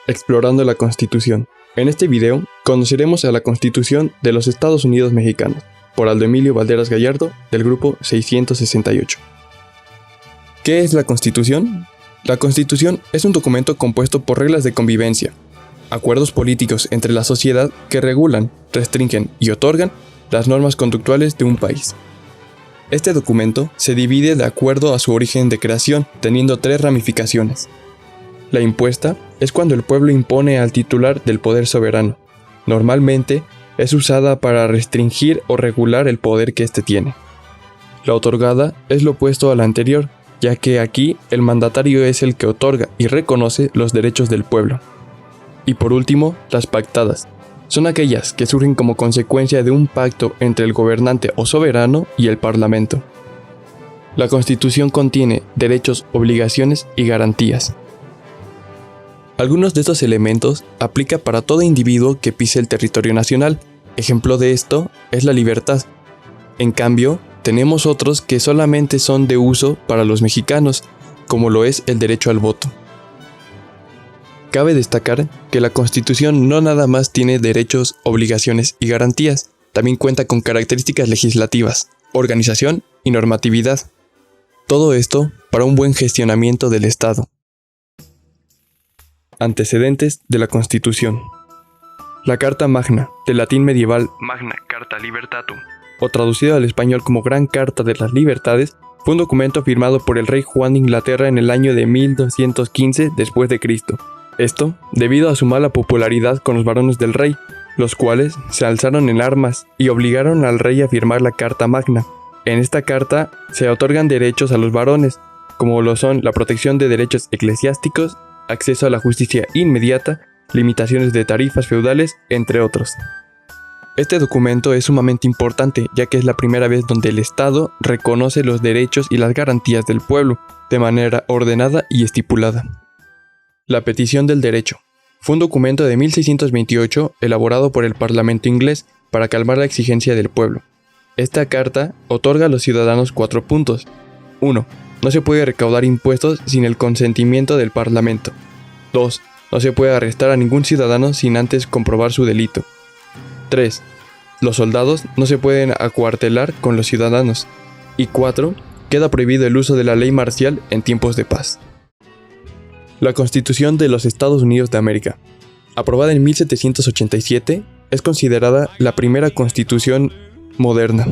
Explorando la Constitución. En este video conoceremos a la Constitución de los Estados Unidos Mexicanos, por Aldo Emilio Valderas Gallardo, del grupo 668. ¿Qué es la Constitución? La Constitución es un documento compuesto por reglas de convivencia, acuerdos políticos entre la sociedad que regulan, restringen y otorgan las normas conductuales de un país. Este documento se divide de acuerdo a su origen de creación, teniendo 3 ramificaciones. La impuesta es cuando el pueblo impone al titular del poder soberano. Normalmente es usada para restringir o regular el poder que éste tiene. La otorgada es lo opuesto a la anterior, ya que aquí el mandatario es el que otorga y reconoce los derechos del pueblo. Y por último, las pactadas. Son aquellas que surgen como consecuencia de un pacto entre el gobernante o soberano y el parlamento. La Constitución contiene derechos, obligaciones y garantías. Algunos de estos elementos aplican para todo individuo que pise el territorio nacional. Ejemplo de esto es la libertad. En cambio, tenemos otros que solamente son de uso para los mexicanos, como lo es el derecho al voto. Cabe destacar que la Constitución no nada más tiene derechos, obligaciones y garantías, también cuenta con características legislativas, organización y normatividad. Todo esto para un buen gestionamiento del Estado. Antecedentes de la Constitución. La Carta Magna, del latín medieval Magna Carta Libertatum, o traducido al español como Gran Carta de las Libertades, fue un documento firmado por el rey Juan de Inglaterra en el año de 1215 después de Cristo. Esto debido a su mala popularidad con los varones del rey, los cuales se alzaron en armas y obligaron al rey a firmar la Carta Magna. En esta carta se otorgan derechos a los varones, como lo son la protección de derechos eclesiásticos, acceso a la justicia inmediata, limitaciones de tarifas feudales, entre otros. Este documento es sumamente importante, ya que es la primera vez donde el Estado reconoce los derechos y las garantías del pueblo, de manera ordenada y estipulada. La Petición del Derecho. Fue un documento de 1628 elaborado por el Parlamento inglés para calmar la exigencia del pueblo. Esta carta otorga a los ciudadanos 4 puntos. 1. No se puede recaudar impuestos sin el consentimiento del Parlamento. 2. No se puede arrestar a ningún ciudadano sin antes comprobar su delito. 3. Los soldados no se pueden acuartelar con los ciudadanos. Y 4. Queda prohibido el uso de la ley marcial en tiempos de paz. La Constitución de los Estados Unidos de América. Aprobada en 1787, es considerada la primera constitución moderna.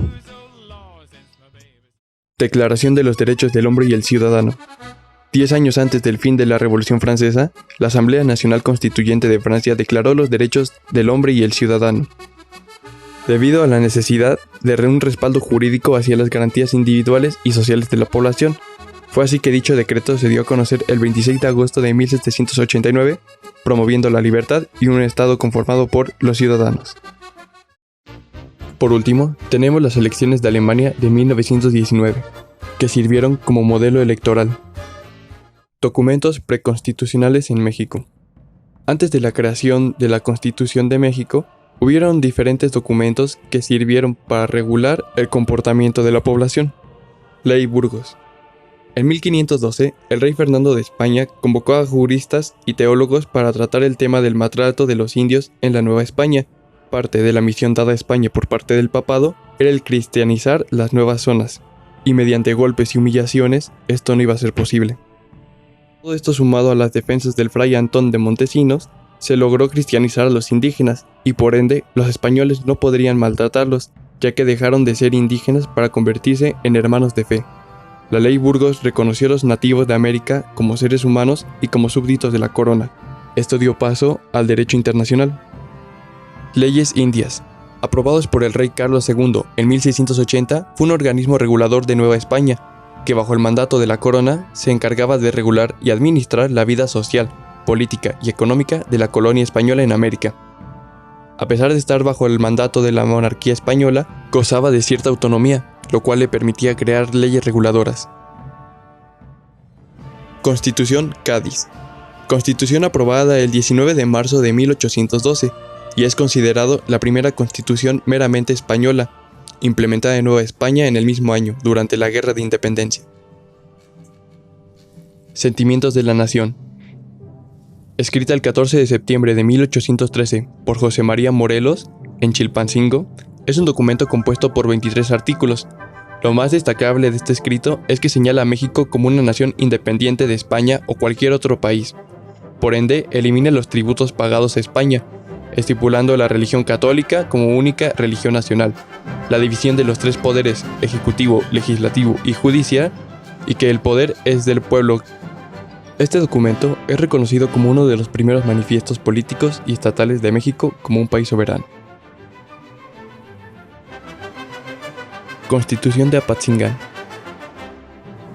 Declaración de los Derechos del Hombre y el Ciudadano. 10 años antes del fin de la Revolución Francesa, la Asamblea Nacional Constituyente de Francia declaró los derechos del hombre y el ciudadano, debido a la necesidad de un respaldo jurídico hacia las garantías individuales y sociales de la población. Fue así que dicho decreto se dio a conocer el 26 de agosto de 1789, promoviendo la libertad y un Estado conformado por los ciudadanos. Por último, tenemos las elecciones de Alemania de 1919, que sirvieron como modelo electoral. Documentos preconstitucionales en México. Antes de la creación de la Constitución de México, hubieron diferentes documentos que sirvieron para regular el comportamiento de la población. Ley Burgos. En 1512, el rey Fernando de España convocó a juristas y teólogos para tratar el tema del maltrato de los indios en la Nueva España. Parte de la misión dada a España por parte del papado era el cristianizar las nuevas zonas, y mediante golpes y humillaciones esto no iba a ser posible. Todo esto sumado a las defensas del fray Antón de Montesinos, se logró cristianizar a los indígenas, y por ende los españoles no podrían maltratarlos, ya que dejaron de ser indígenas para convertirse en hermanos de fe. La ley Burgos reconoció a los nativos de América como seres humanos y como súbditos de la corona. Esto dio paso al derecho internacional. Leyes indias. Aprobados por el rey Carlos II en 1680, fue un organismo regulador de Nueva España, que bajo el mandato de la corona se encargaba de regular y administrar la vida social, política y económica de la colonia española en América. A pesar de estar bajo el mandato de la monarquía española, gozaba de cierta autonomía, lo cual le permitía crear leyes reguladoras. Constitución Cádiz. Constitución aprobada el 19 de marzo de 1812, y es considerado la primera constitución meramente española, implementada en Nueva España en el mismo año, durante la Guerra de Independencia. Sentimientos de la nación. escrita el 14 de septiembre de 1813 por José María Morelos en Chilpancingo, es un documento compuesto por 23 artículos. Lo más destacable de este escrito es que señala a México como una nación independiente de España o cualquier otro país. Por ende, elimina los tributos pagados a España, estipulando la religión católica como única religión nacional, la división de los tres poderes, ejecutivo, legislativo y judicial, y que el poder es del pueblo. Este documento es reconocido como uno de los primeros manifiestos políticos y estatales de México como un país soberano. Constitución de Apatzingán.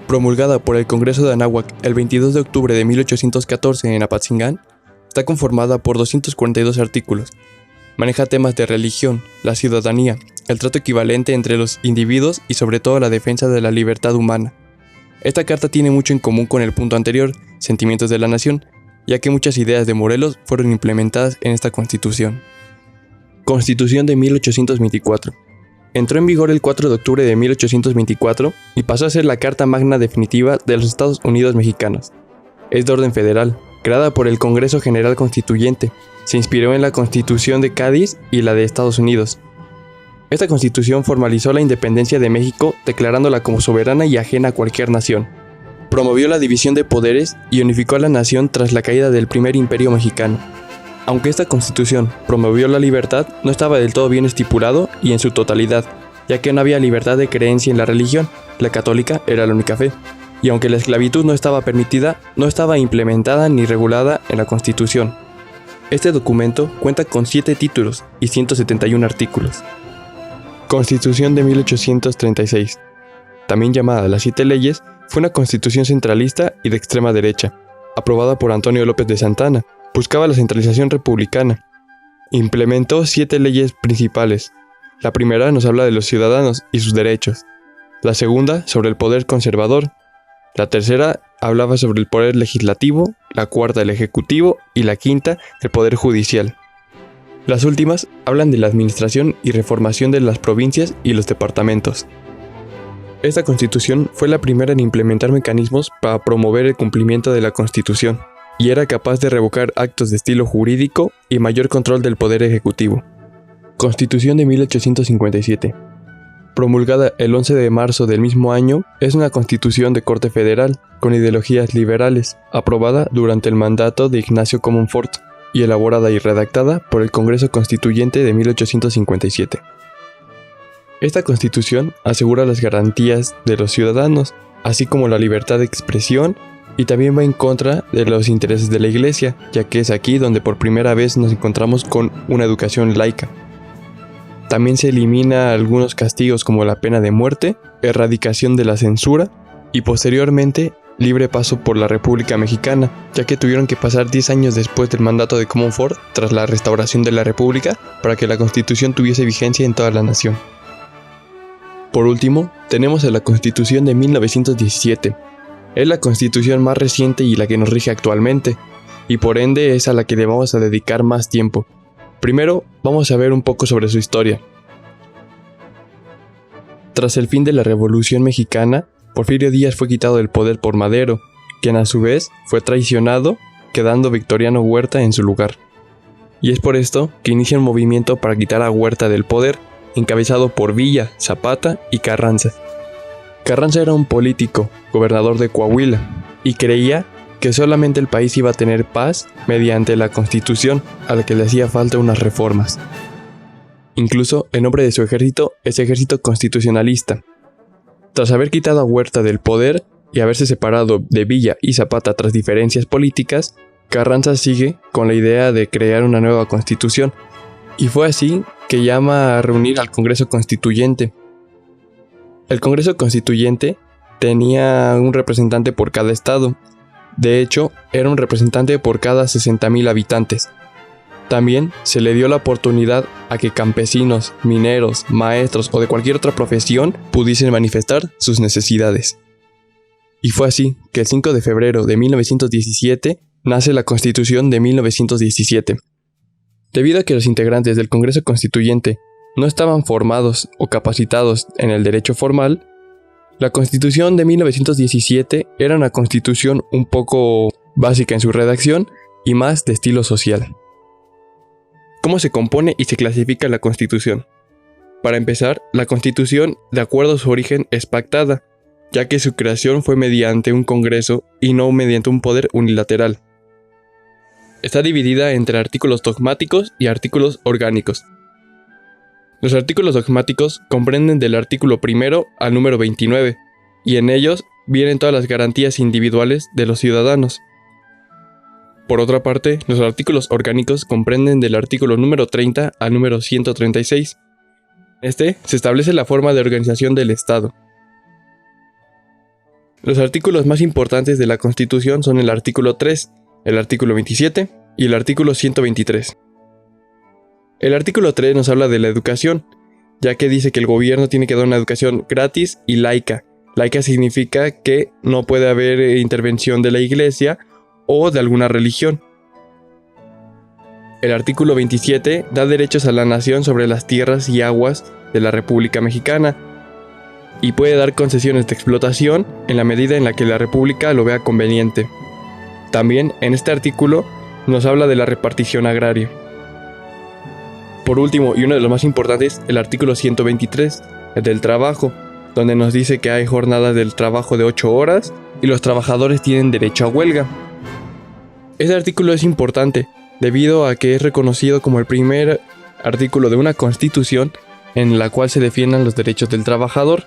Promulgada por el Congreso de Anáhuac el 22 de octubre de 1814 en Apatzingán, está conformada por 242 artículos. Maneja temas de religión, la ciudadanía, el trato equivalente entre los individuos y sobre todo la defensa de la libertad humana. Esta carta tiene mucho en común con el punto anterior, Sentimientos de la Nación, ya que muchas ideas de Morelos fueron implementadas en esta Constitución. Constitución de 1824. Entró en vigor el 4 de octubre de 1824 y pasó a ser la Carta Magna definitiva de los Estados Unidos mexicanos. Es de orden federal, creada por el Congreso General Constituyente. Se inspiró en la Constitución de Cádiz y la de Estados Unidos. Esta Constitución formalizó la independencia de México, declarándola como soberana y ajena a cualquier nación. Promovió la división de poderes y unificó a la nación tras la caída del primer imperio mexicano. Aunque esta Constitución promovió la libertad, no estaba del todo bien estipulado y en su totalidad, ya que no había libertad de creencia en la religión, la católica era la única fe. Y aunque la esclavitud no estaba permitida, no estaba implementada ni regulada en la Constitución. Este documento cuenta con 7 títulos y 171 artículos. Constitución de 1836. También llamada las 7 leyes, fue una constitución centralista y de extrema derecha, aprobada por Antonio López de Santana. Buscaba la centralización republicana. Implementó 7 leyes principales. La primera nos habla de los ciudadanos y sus derechos. La segunda, sobre el poder conservador. La tercera hablaba sobre el poder legislativo, la cuarta el ejecutivo y la quinta el poder judicial. Las últimas hablan de la administración y reformación de las provincias y los departamentos. Esta Constitución fue la primera en implementar mecanismos para promover el cumplimiento de la Constitución, y era capaz de revocar actos de estilo jurídico y mayor control del poder ejecutivo. Constitución de 1857. Promulgada el 11 de marzo del mismo año, es una constitución de corte federal, con ideologías liberales, aprobada durante el mandato de Ignacio Comonfort, y elaborada y redactada por el Congreso Constituyente de 1857. Esta Constitución asegura las garantías de los ciudadanos, así como la libertad de expresión, y también va en contra de los intereses de la Iglesia, ya que es aquí donde por primera vez nos encontramos con una educación laica. También se elimina algunos castigos como la pena de muerte, erradicación de la censura y posteriormente libre paso por la República Mexicana, ya que tuvieron que pasar 10 años después del mandato de Comonfort tras la restauración de la República para que la Constitución tuviese vigencia en toda la nación. Por último, tenemos a la Constitución de 1917. Es la Constitución más reciente y la que nos rige actualmente, y por ende es a la que le vamos a dedicar más tiempo. Primero, vamos a ver un poco sobre su historia. Tras el fin de la Revolución Mexicana, Porfirio Díaz fue quitado del poder por Madero, quien a su vez fue traicionado, quedando Victoriano Huerta en su lugar. Y es por esto que inicia un movimiento para quitar a Huerta del poder, encabezado por Villa, Zapata y Carranza. Carranza era un político, gobernador de Coahuila, y creía que solamente el país iba a tener paz mediante la Constitución, a la que le hacía falta unas reformas. Incluso el nombre de su ejército es Ejército Constitucionalista. Tras haber quitado a Huerta del poder y haberse separado de Villa y Zapata tras diferencias políticas, Carranza sigue con la idea de crear una nueva constitución, y fue así que llama a reunir al Congreso Constituyente. El Congreso Constituyente tenía un representante por cada estado. De hecho, era un representante por cada 60,000 habitantes. También se le dio la oportunidad a que campesinos, mineros, maestros o de cualquier otra profesión pudiesen manifestar sus necesidades. Y fue así que el 5 de febrero de 1917 nace la Constitución de 1917. Debido a que los integrantes del Congreso Constituyente no estaban formados o capacitados en el derecho formal, la Constitución de 1917 era una constitución un poco básica en su redacción, y más de estilo social. ¿Cómo se compone y se clasifica la Constitución? Para empezar, la Constitución, de acuerdo a su origen, es pactada, ya que su creación fue mediante un Congreso y no mediante un poder unilateral. Está dividida entre artículos dogmáticos y artículos orgánicos. Los artículos dogmáticos comprenden del artículo 1 al número 29, y en ellos vienen todas las garantías individuales de los ciudadanos. Por otra parte, los artículos orgánicos comprenden del artículo número 30 al número 136. Se establece la forma de organización del Estado. Los artículos más importantes de la Constitución son el artículo 3, el artículo 27 y el artículo 123. El artículo 3 nos habla de la educación, ya que dice que el gobierno tiene que dar una educación gratis y laica. Laica significa que no puede haber intervención de la iglesia o de alguna religión. El artículo 27 da derechos a la nación sobre las tierras y aguas de la República Mexicana y puede dar concesiones de explotación en la medida en la que la República lo vea conveniente. También en este artículo nos habla de la repartición agraria. Por último, y uno de los más importantes, el artículo 123, el del trabajo, donde nos dice que hay jornadas del trabajo de 8 horas y los trabajadores tienen derecho a huelga. Este artículo es importante debido a que es reconocido como el primer artículo de una constitución en la cual se defiendan los derechos del trabajador.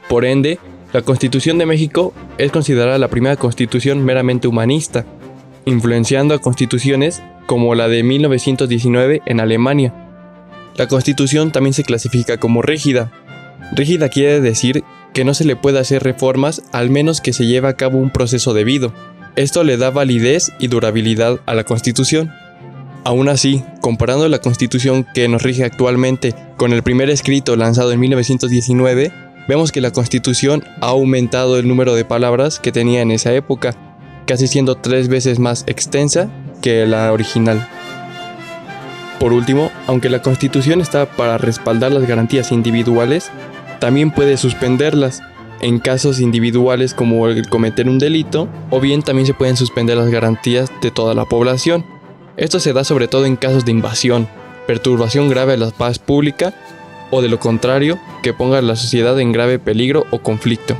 Por ende, la Constitución de México es considerada la primera constitución meramente humanista, influenciando a constituciones como la de 1919 en Alemania. La Constitución también se clasifica como rígida. Rígida quiere decir que no se le puede hacer reformas al menos que se lleve a cabo un proceso debido. Esto le da validez y durabilidad a la Constitución. Aún así, comparando la Constitución que nos rige actualmente con el primer escrito lanzado en 1919, vemos que la Constitución ha aumentado el número de palabras que tenía en esa época, casi siendo 3 veces más extensa que la original. Por último, aunque la Constitución está para respaldar las garantías individuales, también puede suspenderlas en casos individuales como el cometer un delito, o bien también se pueden suspender las garantías de toda la población. Esto se da sobre todo en casos de invasión, perturbación grave a la paz pública o de lo contrario, que ponga a la sociedad en grave peligro o conflicto.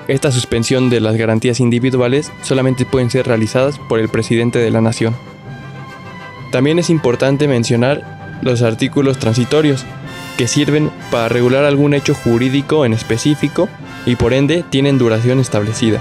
Esta suspensión de las garantías individuales solamente pueden ser realizadas por el presidente de la nación. También es importante mencionar los artículos transitorios, que sirven para regular algún hecho jurídico en específico y por ende tienen duración establecida.